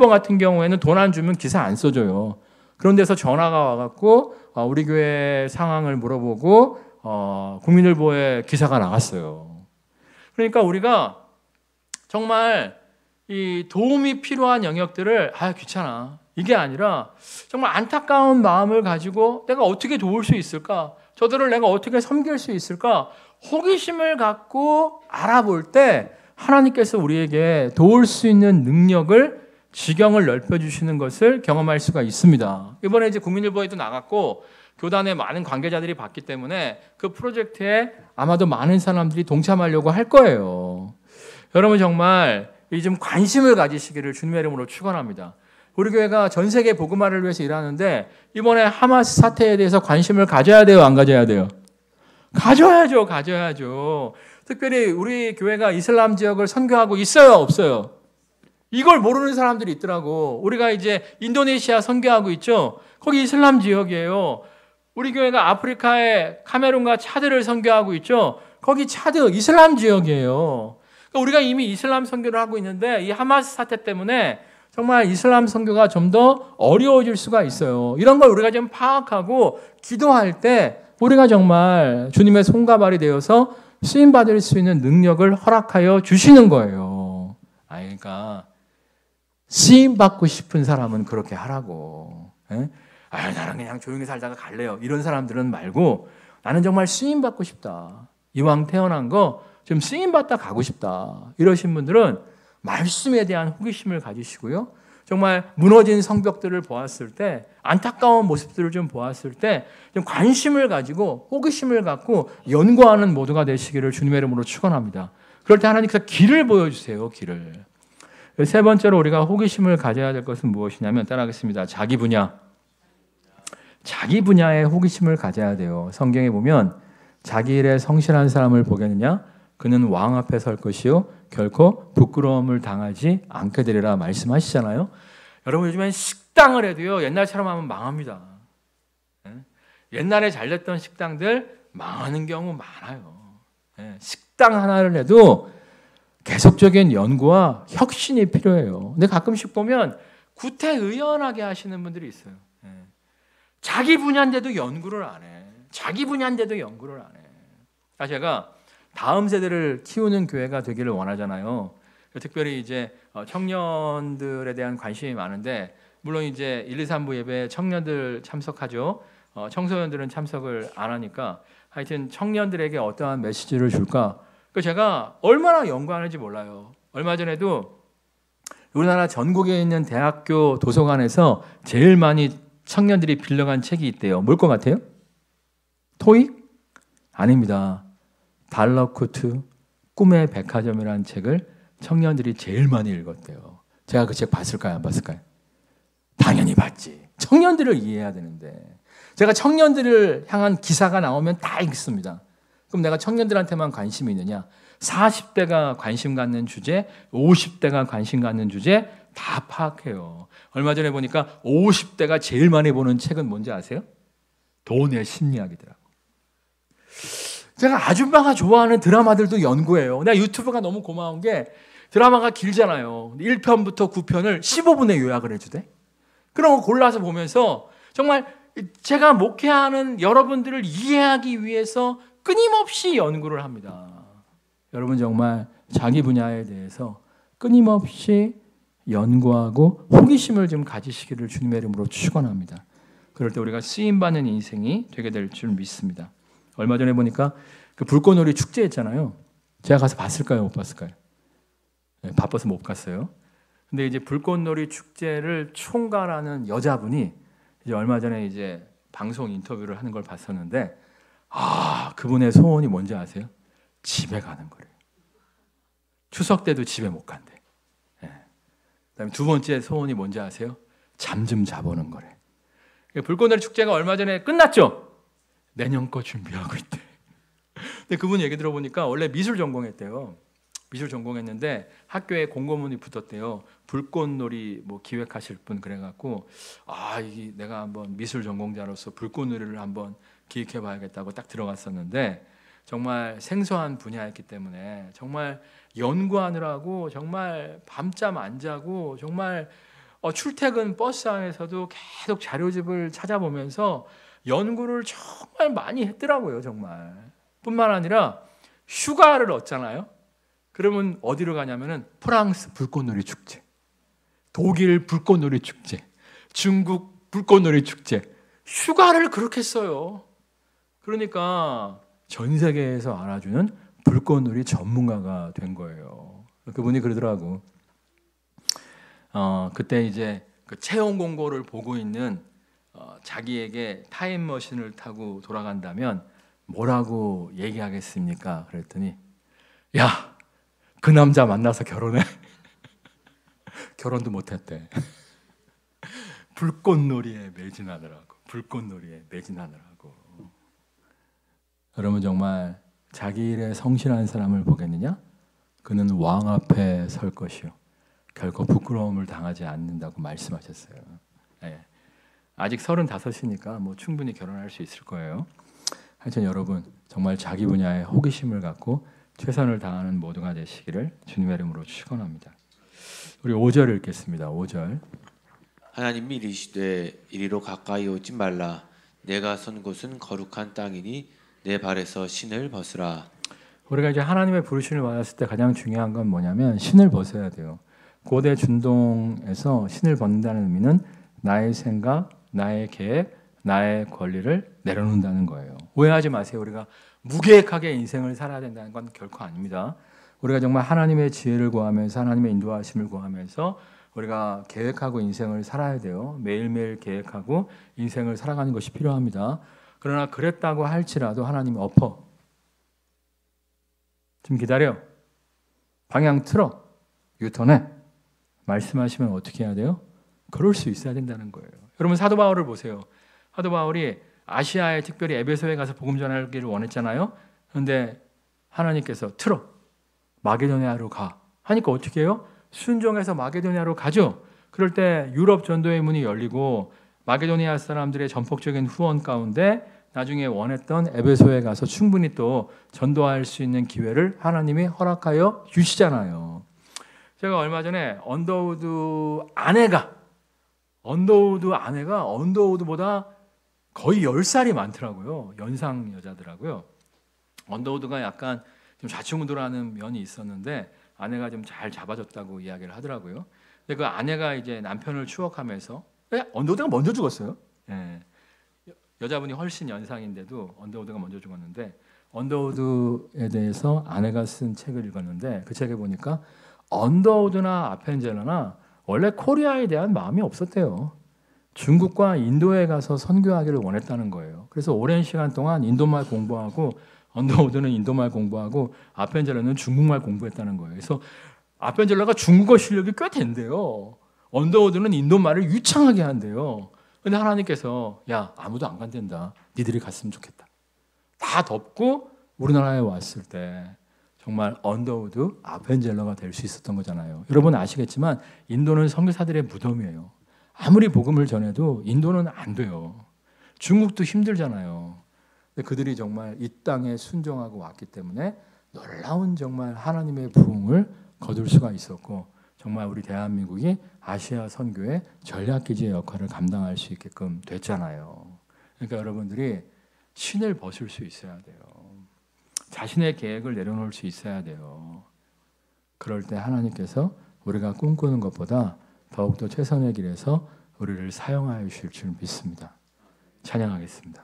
같은 경우에는 돈 안 주면 기사 안 써줘요. 그런 데서 전화가 와갖고 우리 교회 상황을 물어보고 국민일보에 기사가 나갔어요. 그러니까 우리가 정말 이 도움이 필요한 영역들을 귀찮아 이게 아니라 정말 안타까운 마음을 가지고 내가 어떻게 도울 수 있을까? 저들을 내가 어떻게 섬길 수 있을까? 호기심을 갖고 알아볼 때 하나님께서 우리에게 도울 수 있는 능력을 지경을 넓혀주시는 것을 경험할 수가 있습니다. 이번에 이제 국민일보에도 나갔고 교단의 많은 관계자들이 봤기 때문에 그 프로젝트에 아마도 많은 사람들이 동참하려고 할 거예요. 여러분 정말 좀 관심을 가지시기를 주님의 이름으로 축원합니다. 우리 교회가 전 세계 복음화를 위해서 일하는데 이번에 하마스 사태에 대해서 관심을 가져야 돼요, 안 가져야 돼요? 가져야죠. 특별히 우리 교회가 이슬람 지역을 선교하고 있어요, 없어요? 이걸 모르는 사람들이 있더라고. 우리가 이제 인도네시아 선교하고 있죠. 거기 이슬람 지역이에요. 우리 교회가 아프리카의 카메룬과 차드를 선교하고 있죠. 거기 차드 이슬람 지역이에요. 그러니까 우리가 이미 이슬람 선교를 하고 있는데 이 하마스 사태 때문에 정말 이슬람 선교가 좀 더 어려워질 수가 있어요. 이런 걸 우리가 좀 파악하고 기도할 때 우리가 정말 주님의 손가발이 되어서 쓰임받을 수 있는 능력을 허락하여 주시는 거예요. 그러니까 쓰임받고 싶은 사람은 그렇게 하라고. 나는 그냥 조용히 살다가 갈래요. 이런 사람들은 말고 나는 정말 쓰임받고 싶다. 이왕 태어난 거 좀 쓰임받다 가고 싶다. 이러신 분들은 말씀에 대한 호기심을 가지시고요. 정말 무너진 성벽들을 보았을 때, 안타까운 모습들을 좀 보았을 때 좀 관심을 가지고 호기심을 갖고 연구하는 모두가 되시기를 주님의 이름으로 축원합니다. 그럴 때 하나님께서 길을 보여주세요. 길을. 세 번째로 우리가 호기심을 가져야 될 것은 무엇이냐면 따라하겠습니다. 자기 분야. 자기 분야에 호기심을 가져야 돼요. 성경에 보면 자기 일에 성실한 사람을 보겠느냐? 그는 왕 앞에 설 것이요 결코 부끄러움을 당하지 않게 되리라 말씀하시잖아요. 여러분 요즘엔 식당을 해도요 옛날처럼 하면 망합니다. 옛날에 잘 됐던 식당들 망하는 경우 많아요. 식당 하나를 해도 계속적인 연구와 혁신이 필요해요. 근데 가끔씩 보면 구태의연하게 하시는 분들이 있어요. 자기 분야인데도 연구를 안 해. 자기 분야인데도 연구를 안 해. 제가 다음 세대를 키우는 교회가 되기를 원하잖아요. 특별히 이제 청년들에 대한 관심이 많은데 물론 이제 1, 2, 3부 예배에 청년들 참석하죠. 청소년들은 참석을 안 하니까 하여튼 청년들에게 어떠한 메시지를 줄까? 제가 얼마나 연구하는지 몰라요. 얼마 전에도 우리나라 전국에 있는 대학교 도서관에서 제일 많이 청년들이 빌려간 책이 있대요. 뭘 것 같아요? 토익? 아닙니다. 달러쿠트 꿈의 백화점이라는 책을 청년들이 제일 많이 읽었대요. 제가 그 책 봤을까요? 안 봤을까요? 당연히 봤지. 청년들을 이해해야 되는데 제가 청년들을 향한 기사가 나오면 다 읽습니다. 그럼 내가 청년들한테만 관심이 있느냐? 40대가 관심 갖는 주제, 50대가 관심 갖는 주제 다 파악해요. 얼마 전에 보니까 50대가 제일 많이 보는 책은 뭔지 아세요? 돈의 심리학이더라고. 제가 아줌마가 좋아하는 드라마들도 연구해요. 내가 유튜브가 너무 고마운 게 드라마가 길잖아요. 1편부터 9편을 15분에 요약을 해주대. 그런 거 골라서 보면서 정말 제가 목회하는 여러분들을 이해하기 위해서 끊임없이 연구를 합니다. 여러분 정말 자기 분야에 대해서 끊임없이 연구하고 호기심을 좀 가지시기를 주님의 이름으로 축원합니다. 그럴 때 우리가 쓰임받는 인생이 되게 될 줄 믿습니다. 얼마 전에 보니까 그 불꽃놀이 축제 했잖아요. 제가 가서 봤을까요? 못 봤을까요? 네, 바빠서 못 갔어요. 근데 이제 불꽃놀이 축제를 총괄하는 여자분이 이제 얼마 전에 이제 방송 인터뷰를 하는 걸 봤었는데 그분의 소원이 뭔지 아세요? 집에 가는 거래요. 추석 때도 집에 못 간대. 네. 그다음에 두 번째 소원이 뭔지 아세요? 잠 좀 자보는 거래. 불꽃놀이 축제가 얼마 전에 끝났죠? 내년 거 준비하고 있대. 근데 그분 얘기 들어보니까 원래 미술 전공했대요. 미술 전공했는데 학교에 공고문이 붙었대요. 불꽃놀이 뭐 기획하실 분 그래갖고 이게 내가 한번 미술 전공자로서 불꽃놀이를 한번 기획해봐야겠다고 딱 들어갔었는데 정말 생소한 분야였기 때문에 정말 연구하느라고 정말 밤잠 안 자고 정말 출퇴근 버스 안에서도 계속 자료집을 찾아보면서 연구를 정말 많이 했더라고요. 정말 뿐만 아니라 휴가를 얻잖아요. 그러면 어디로 가냐면은 프랑스 불꽃놀이 축제, 독일 불꽃놀이 축제, 중국 불꽃놀이 축제, 휴가를 그렇게 써요. 그러니까 전 세계에서 알아주는 불꽃놀이 전문가가 된 거예요. 그분이 그러더라고. 그때 이제 그 채용 공고를 보고 있는 자기에게 타임머신을 타고 돌아간다면 뭐라고 얘기하겠습니까? 그랬더니 야, 그 남자 만나서 결혼해. 결혼도 못했대. 불꽃놀이에 매진하느라고. 불꽃놀이에 매진하느라고. 여러분 정말 자기 일에 성실한 사람을 보겠느냐? 그는 왕 앞에 설 것이요 결코 부끄러움을 당하지 않는다고 말씀하셨어요. 네. 아직 35이니까 뭐 충분히 결혼할 수 있을 거예요. 하여튼 여러분 정말 자기 분야에 호기심을 갖고 최선을 다하는 모두가 되시기를 주님의 이름으로 축원합니다. 우리 5절 읽겠습니다. 5절. 하나님이 이르시되 이리로 가까이 오지 말라. 내가 선 곳은 거룩한 땅이니 내 발에서 신을 벗으라. 우리가 이제 하나님의 부르심을 받았을 때 가장 중요한 건 뭐냐면 신을 벗어야 돼요. 고대 준동에서 신을 벗는다는 의미는 나의 생각, 나의 계획, 나의 권리를 내려놓는다는 거예요. 오해하지 마세요. 우리가 무계획하게 인생을 살아야 된다는 건 결코 아닙니다. 우리가 정말 하나님의 지혜를 구하면서 하나님의 인도하심을 구하면서 우리가 계획하고 인생을 살아야 돼요. 매일매일 계획하고 인생을 살아가는 것이 필요합니다. 그러나 그랬다고 할지라도 하나님이 엎어. 좀 기다려. 방향 틀어. 유턴해. 말씀하시면 어떻게 해야 돼요? 그럴 수 있어야 된다는 거예요. 여러분 사도 바울을 보세요. 사도 바울이 아시아에 특별히 에베소에 가서 복음 전하기를 원했잖아요. 그런데 하나님께서 틀어. 마게도니아로 가. 하니까 어떻게 해요? 순종해서 마게도니아로 가죠. 그럴 때 유럽 전도의 문이 열리고 마게도니아 사람들의 전폭적인 후원 가운데 나중에 원했던 에베소에 가서 충분히 또 전도할 수 있는 기회를 하나님이 허락하여 주시잖아요. 제가 얼마 전에 언더우드 아내가 언더우드보다 거의 10살이 많더라고요. 연상 여자더라고요. 언더우드가 약간 좀 좌충우돌하는 면이 있었는데 아내가 좀 잘 잡아줬다고 이야기를 하더라고요. 근데 그 아내가 이제 남편을 추억하면서 언더우드가 먼저 죽었어요. 예. 여자분이 훨씬 연상인데도 언더우드가 먼저 죽었는데 언더우드에 대해서 아내가 쓴 책을 읽었는데 그 책에 보니까 언더우드나 아펜젤러나 원래 코리아에 대한 마음이 없었대요. 중국과 인도에 가서 선교하기를 원했다는 거예요. 그래서 오랜 시간 동안 인도말 공부하고 언더우드는 인도말 공부하고 아펜젤러는 중국말 공부했다는 거예요. 그래서 아펜젤러가 중국어 실력이 꽤 된대요. 언더우드는 인도말을 유창하게 한대요. 근데 하나님께서 야 아무도 안 간댄다. 니들이 갔으면 좋겠다. 다 덮고 우리나라에 왔을 때 정말 언더우드 아펜젤러가 될 수 있었던 거잖아요. 여러분 아시겠지만 인도는 선교사들의 무덤이에요. 아무리 복음을 전해도 인도는 안 돼요. 중국도 힘들잖아요. 근데 그들이 정말 이 땅에 순종하고 왔기 때문에 놀라운 정말 하나님의 부흥을 거둘 수가 있었고 정말 우리 대한민국이 아시아 선교의 전략기지의 역할을 감당할 수 있게끔 됐잖아요. 그러니까 여러분들이 신을 벗을 수 있어야 돼요. 자신의 계획을 내려놓을 수 있어야 돼요. 그럴 때 하나님께서 우리가 꿈꾸는 것보다 더욱더 최선의 길에서 우리를 사용하실 줄 믿습니다. 찬양하겠습니다.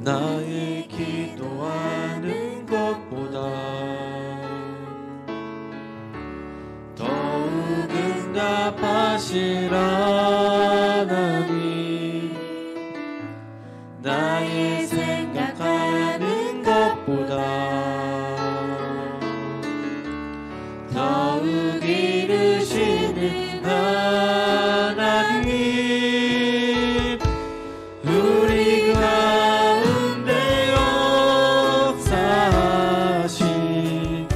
나의 기도하는 것보다 더욱 응답하실 하나님, 나의 생각하는 것보다 더욱 이루시는 하나님, 우리 가운데 역사하신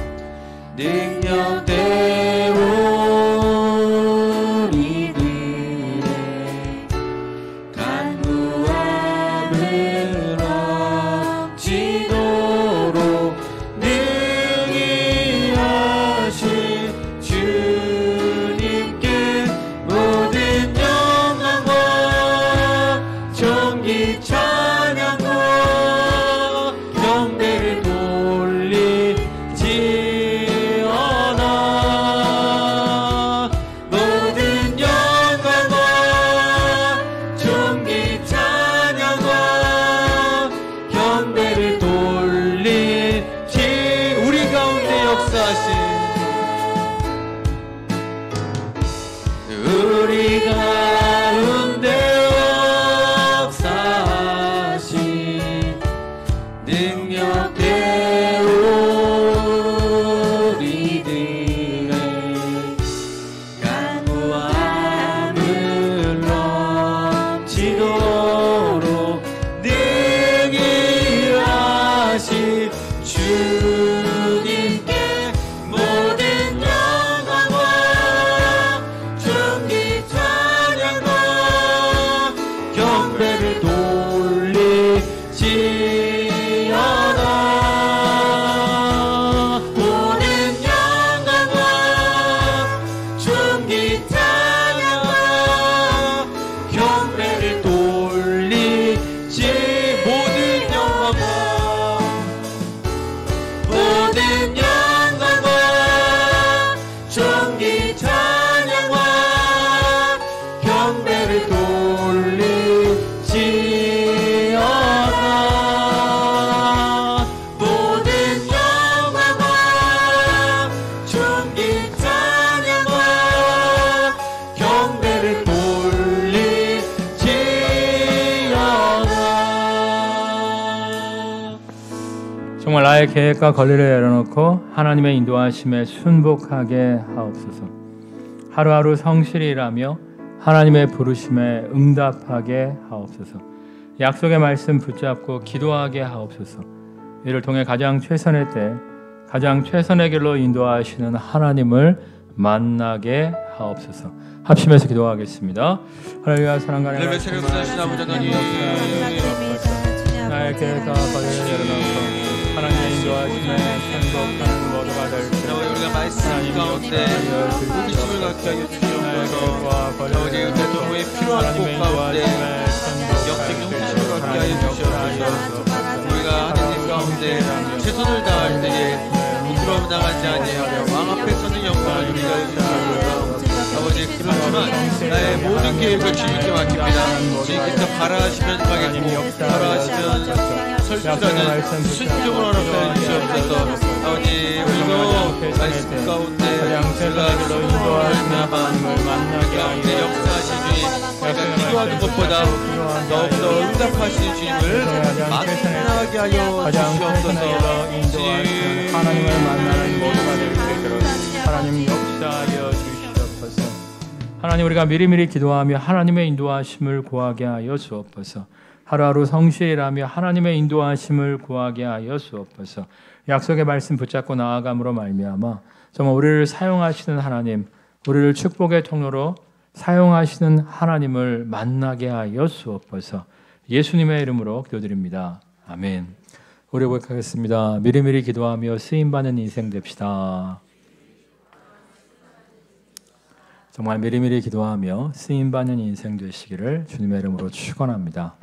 능력대로 우리들의 간구함을 넘치도록 능히 하신 주님께 모든 영광과 존귀 찬양과 경배를 돌리지어다. 모든 영광과 존귀 찬양과 경배를 돌리지. 우리 가운데 역사하신 우리 가운데 역사하신 능력대로 우리들의 간구함을 넘치도록 능히 하신 주님께 모든 영광과 존귀 찬양과 경배를 돌리지어다. 모든 영광과 존귀 찬양과 경배를 돌리지. 모든 영광과 모든 영광과 존귀 찬양과 나의 계획과 권리를 내려놓고 하나님의 인도하심에 순복하게 하옵소서. 하루하루 성실히 일하며 하나님의 부르심에 응답하게 하옵소서. 약속의 말씀 붙잡고 기도하게 하옵소서. 이를 통해 가장 최선의 때 가장 최선의 길로 인도하시는 하나님을 만나게 하옵소서. 합심해서 기도하겠습니다. 할렐루야. 사랑과 예배 새벽 사신 아버지 하나님, 나의 계획과 권리를 내려놓고 하나님의 인도하심에 순복하는 모두가 될 때 우리가 말씀 가운데 호기심을 갖게 하여 주시옵소서. 아버지 대통령의 필요한 곳 가운데 역적인 호기심을 갖게 하여 주시옵소서. 우리가 하나님 가운데 최선을 다할 때에 부끄러움 당하지 아니하며 왕 앞에 서는 영광을 누리게 하여 주시옵소서. 아버지 그렇지만 나의 모든 계획을 주님께 맡깁니다. 주님께서 바라시면 가겠고 바라시면 설주라는 순종을 허락하여 주시옵소서. 아버지 우리도 말씀 가운데 우리가 인도하시는 하나님을 가운데 역사하신 주님, 우리가 기도하는 것보다 더욱더 응답하시는 주님을 만나게 하여 주시옵소서. 주님 하나님을 만나는 모두가 될 수 있도록 하나님 역사하여 주시옵소서. 하나님 우리가 미리미리 기도하며 하나님의 인도하심을 구하게 하여 주옵소서. 하루하루 성실하며 하나님의 인도하심을 구하게 하여 주옵소서. 약속의 말씀 붙잡고 나아감으로 말미암아 정말 우리를 사용하시는 하나님, 우리를 축복의 통로로 사용하시는 하나님을 만나게 하여 주옵소서. 예수님의 이름으로 기도드립니다. 아멘. 우리 고백하겠습니다. 미리미리 기도하며 쓰임받는 인생 됩시다. 정말 미리미리 기도하며 쓰임받는 인생 되시기를 주님의 이름으로 축원합니다.